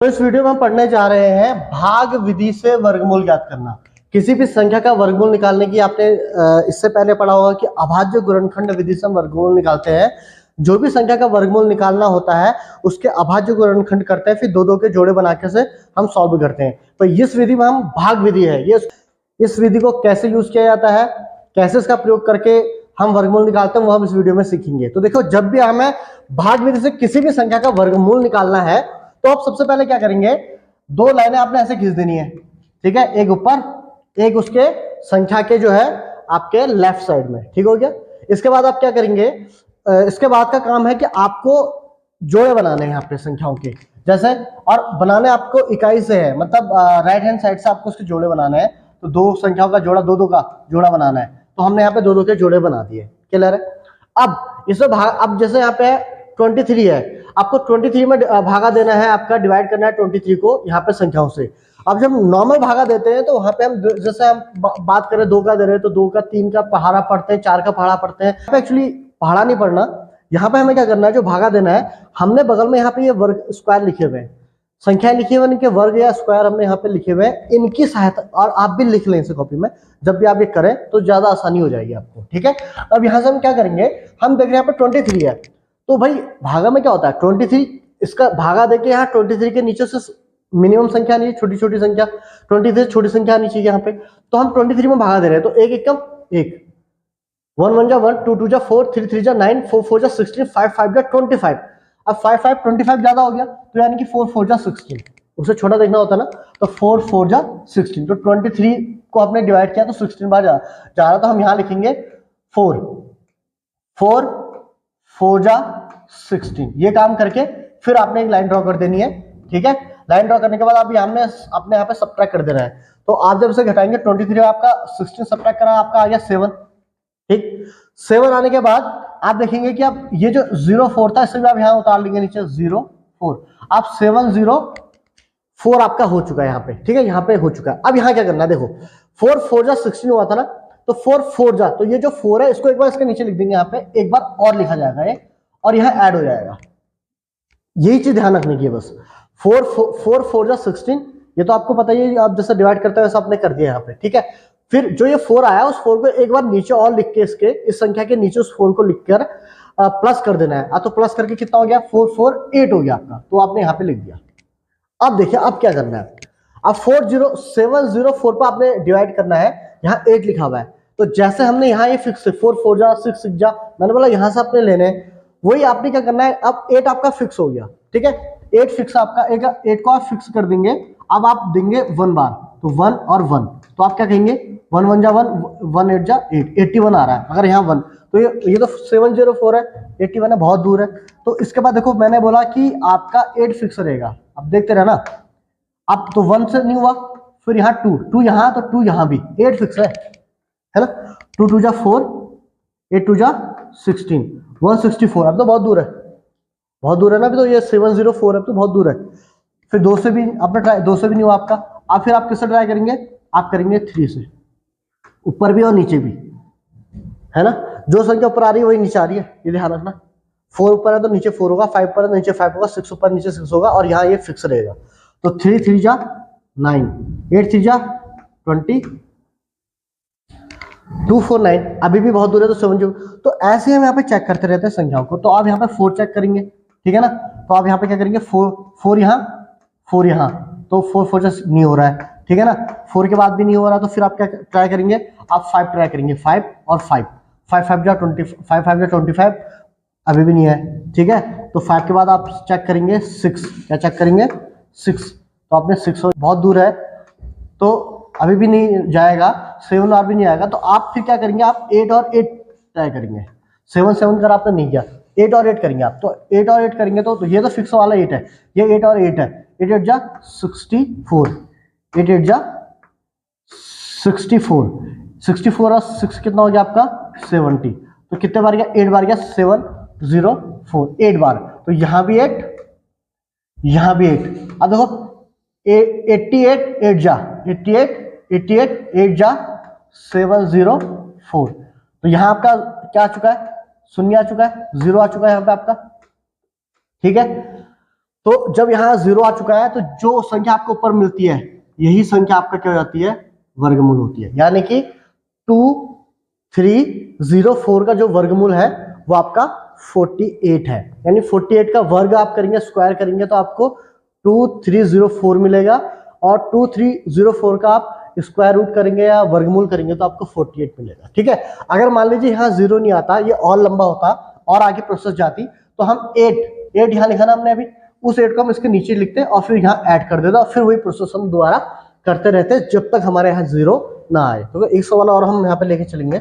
तो इस वीडियो में हम पढ़ने जा रहे हैं भाग विधि से वर्गमूल ज्ञात करना। किसी भी संख्या का वर्गमूल निकालने की आपने इससे पहले पढ़ा होगा कि अभाज्य गुणनखंड विधि से हम वर्गमूल निकालते हैं। जो भी संख्या का वर्गमूल निकालना होता है उसके अभाज्य गुणनखंड करते हैं, फिर दो दो के जोड़े बना के से हम सॉल्व करते हैं। तो इस विधि में हम भाग विधि है, ये इस विधि को कैसे यूज किया जाता है, कैसे इसका प्रयोग करके हम वर्गमूल निकालते हैं, वो हम इस वीडियो में सीखेंगे। तो देखो, जब भी हमें भाग विधि से किसी भी संख्या का वर्गमूल निकालना है तो आप सबसे पहले क्या करेंगे, दो लाइनें आपने ऐसे खींच देनी है, ठीक है, एक ऊपर एक उसके संख्या के जो है आपके लेफ्ट साइड में, ठीक हो गया। इसके बाद आप क्या करेंगे, इसके बाद का काम है कि आपको जोड़े बनाने हैं यहाँ पे संख्याओं के, जैसे, और बनाने आपको इकाई से है, मतलब राइट हैंड साइड से आपको उसके जोड़े बनाने हैं। तो दो संख्याओं का जोड़ा, दो दो का जोड़ा बनाना है, तो हमने यहाँ पे दो दो के जोड़े बना दिए। क्लियर है। अब इसमें अब जैसे यहाँ पे 23 है, आपको 23 में भागा देना है, आपका डिवाइड करना है 23 को यहाँ पे संख्याओं से। अब जब नॉर्मल भागा देते हैं तो वहां पे हम, जैसे हम बात करें 2 का दे रहे हैं तो 2 का 3 का पहाड़ा पढ़ते हैं, 4 का पहाड़ा पढ़ते हैं। एक्चुअली पहाड़ा नहीं पढ़ना, यहाँ पे हमें क्या करना है, जो भागा देना है हमने बगल में यहाँ पे ये वर्ग स्क्वायर लिखे हुए हैं, संख्या लिखी हुई है, इनके वर्ग या स्क्वायर हमने यहाँ पे लिखे हुए हैं, इनकी सहायता, और आप भी लिख लें इसे कॉपी में, जब भी आप ये करें तो ज्यादा आसानी हो जाएगी आपको, ठीक है। अब यहाँ से हम क्या करेंगे, हम देख रहे हैं यहाँ पे 23 है, तो भाई भागा में क्या होता है 23, इसका भागा देके यहाँ 23 के नीचे से मिनिमम संख्या नहीं, छोटी छोटी संख्या, 23 छोटी संख्या आनी चाहिए यहाँ पे, तो हम 23 में भागा दे रहे हैं, तो एक एकम एक, 1 1 जा 1, 2 2 जा 4, 3 3 जा 9, 4 4 जा 16, 5 5 जा 25। अब 5 5 25 ज्यादा हो गया, तो यानी कि 4 4 जा 16, उससे छोटा देखना होता है ना, तो 4 4 जा 16, तो 23 को आपने डिवाइड किया तो 16 बार जा रहा, तो हम यहाँ लिखेंगे 4 4 4 जा 16। ये काम करके फिर आपने एक लाइन ड्रॉ कर देनी है, ठीक है। लाइन ड्रॉ करने के बाद आप हमने अपने यहाँ पे सब्ट्रैक्ट कर देना है, तो आप जब इसे घटाएंगे 23 आपका 16 सब्ट्रैक्ट करा, आपका आ गया 7, ठीक। 7 आने के बाद आप देखेंगे कि अब ये जो 0 4 था, इसे भी आप यहाँ उतार लेंगे नीचे, 0 4, आप 7 0 4 आपका हो चुका है यहाँ पे, ठीक है, यहाँ पे हो चुका है। अब यहाँ क्या करना है, देखो 4 4 जा 16 हुआ था ना, तो 4 4 जा, तो ये जो 4 है इसको एक बार इसके नीचे लिख देंगे, यहाँ पे एक बार और लिखा जाएगा ये, और यहाँ ऐड हो जाएगा। यही चीज ध्यान रखने की है बस। 4 4 जा 16, ये तो आपको पता ही है, आप जैसे डिवाइड करते हैं वैसा आपने कर दिया यहाँ पे, ठीक है। फिर जो ये 4 आया उस 4 को एक बार नीचे और लिख के, इसके इस संख्या के नीचे उस 4 को लिख कर प्लस कर देना है, तो प्लस करके कितना हो गया, 4 4 8 हो गया आपका, तो आपने यहाँ पे लिख दिया। अब देखिए अब क्या करना है, अब 704 पर आपने डिवाइड करना है, यहाँ 8 लिखा हुआ है, तो जैसे हमने यहाँ ये फिक्स 4 4 जा 6 6 जा, मैंने बोला यहाँ से आपने लेने, वही आपने क्या करना है, अब 8 आपका फिक्स हो गया, ठीक है, 8 फिक्स आपका, 8 को आप फिक्स कर देंगे। अब आप देंगे 1 बार, तो 1 और 1, तो आप क्या कहेंगे, 1 1 जा 1, 1 8 जा 8, 81 आ रहा है। अगर यहाँ 1, तो ये तो 704 है, 81 है, बहुत दूर है। तो इसके बाद देखो मैंने बोला कि आपका 8 फिक्स रहेगा, अब देखते रहना, अब तो 1 से नहीं हुआ, फिर यहाँ 2 यहाँ, तो 2 यहाँ भी, 8 फिक्स है ना, 2 2 जा 4, 8 2 जा 16, 164, अब तो बहुत दूर है, बहुत दूर है ना, अभी तो ये 704 है, तो बहुत दूर है। फिर 2 से भी आपने ट्राई, 2 से भी नहीं हुआ आपका, अब फिर आप किससे ट्राई करेंगे, आप करेंगे 3 से, ऊपर भी और नीचे भी, है ना, जो संख्या ऊपर आ रही है वही नीचे आ रही है, ये ध्यान रखना। 4 ऊपर है तो नीचे 4 होगा, 5 ऊपर है तो नीचे 5 होगा, 6 ऊपर नीचे 6 होगा, और यहाँ ये फिक्स रहेगा। तो 3 3 जा 9, 8 3 जा 20, 2 4 9, अभी भी बहुत दूर है, तो 7 जो, तो ऐसे हम यहाँ पे चेक करते रहते हैं संख्याओं को। तो आप यहाँ पे 4 चेक करेंगे, ठीक है ना, तो आप यहाँ पे क्या करेंगे, 4 यहाँ 4 यहाँ, तो 4 4 जा नहीं हो रहा है, ठीक है ना, 4 के बाद भी नहीं हो रहा, तो फिर आप क्या ट्राई करेंगे, आप 5 ट्राई करेंगे, 5 और 5, 5 5 जा 20, 5 5 जा 25, अभी भी नहीं है, ठीक है। तो 5 के बाद आप चेक करेंगे 6, क्या चेक करेंगे 6, तो आपने 6, बहुत दूर है, तो अभी भी नहीं जाएगा, 7 और भी नहीं आएगा, तो आप फिर क्या करेंगे, आप 8 और 8 ट्राई करेंगे। 7 7 कर आपने नहीं किया, 8 और 8 करेंगे आप, तो 8 और 8 करेंगे, तो ये तो फिक्स वाला 8 है, ये 8 और 8 है, 8 8 जा 64, 8 8 जा 64, 64 और 6 कितना हो गया आपका 70, तो कितने बार गया, 8 बार गया, 7 0 4, 8 बार, तो यहाँ भी 8, यहाँ भी 8। अब देखो 88 8 जा 88 88 8 जा 704, तो यहाँ आपका क्या आ चुका है, शून्य आ चुका है, 0 आ चुका है यहाँ पे आपका, ठीक है। तो जब यहाँ 0 आ चुका है तो जो संख्या आपको ऊपर मिलती है यही संख्या आपका क्या हो जाती है, वर्गमूल होती है। यानी कि 2304 का जो वर्गमूल है वो आपका 48 है। यानी 48 का वर्ग आप करेंगे, स्क्वायर करेंगे तो आपको 2304 मिलेगा, और 2304 का आप स्क्वायर रूट करेंगे या वर्गमूल करेंगे तो आपको 48 मिलेगा। ठीक है, अगर मान लीजिए यहाँ 0 नहीं आता, ये और लंबा होता और आगे प्रोसेस जाती, तो हम 8 यहाँ लिखा ना हमने अभी, उस 8 को हम इसके नीचे लिखते और फिर यहाँ ऐड कर देते और फिर वही प्रोसेस हम दोबारा करते रहते जब तक हमारे यहाँ 0 ना आए। तो एक सवाल और हम यहाँ पे लेके चलेंगे।